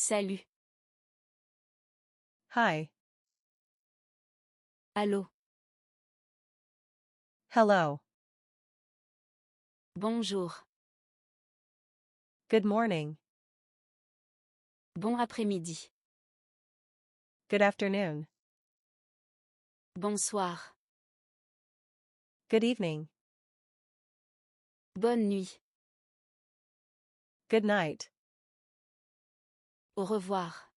Salut. Hi. Allô. Hello. Bonjour. Good morning. Bon après-midi. Good afternoon. Bonsoir. Good evening. Bonne nuit. Good night. Au revoir.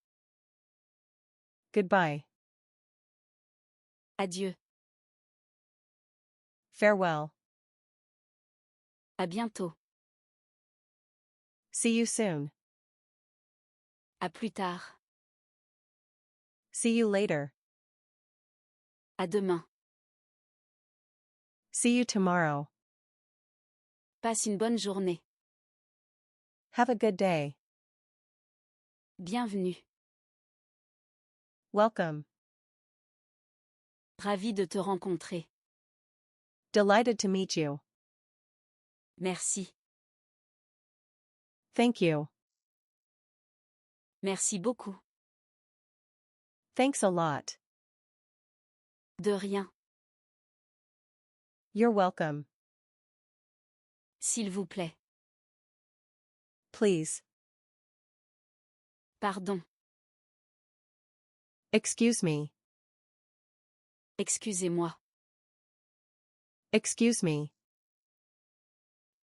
Goodbye. Adieu. Farewell. À bientôt. See you soon. À plus tard. See you later. À demain. See you tomorrow. Passe une bonne journée. Have a good day. Bienvenue. Welcome. Ravi de te rencontrer. Delighted to meet you. Merci. Thank you. Merci beaucoup. Thanks a lot. De rien. You're welcome. S'il vous plaît. Please. Pardon. Excuse me. Excusez-moi. Excuse me.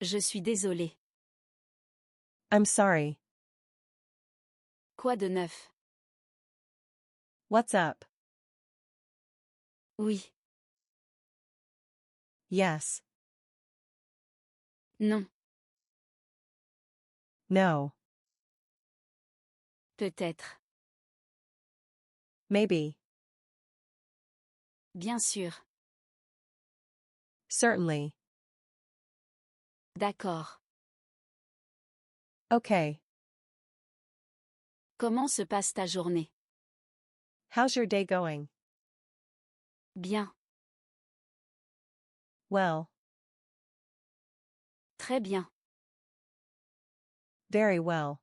Je suis désolé. I'm sorry. Quoi de neuf? What's up? Oui. Yes. Non. No. Peut-être. Maybe. Bien sûr. Certainly. D'accord. Okay. Comment se passe ta journée? How's your day going? Bien. Well. Très bien. Very well.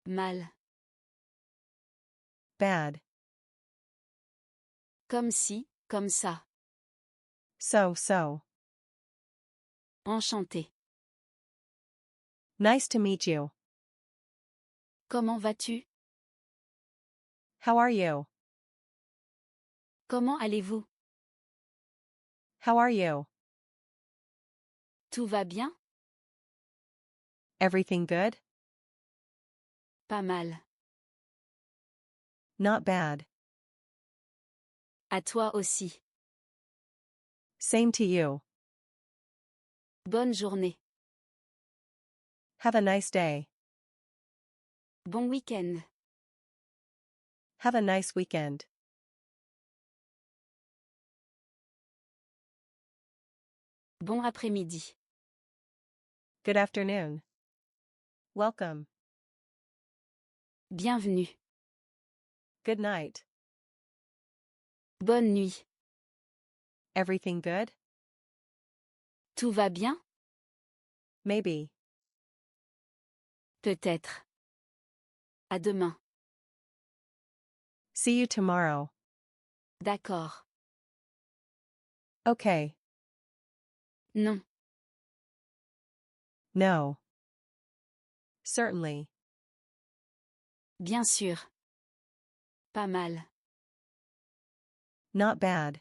Mal. Bad. Comme si, comme ça. So. Enchanté. Nice to meet you. Comment vas-tu? How are you? Comment allez-vous? How are you? Tout va bien? Everything good? Pas mal. Not bad. À toi aussi. Same to you. Bonne journée. Have a nice day. Bon week-end. Have a nice weekend. Bon après-midi. Good afternoon. Welcome. Bienvenue. Good night. Bonne nuit. Everything good? Tout va bien? Maybe. Peut-être. À demain. See you tomorrow. D'accord. Okay. Non. No. Certainly. Bien sûr. Pas mal. Not bad.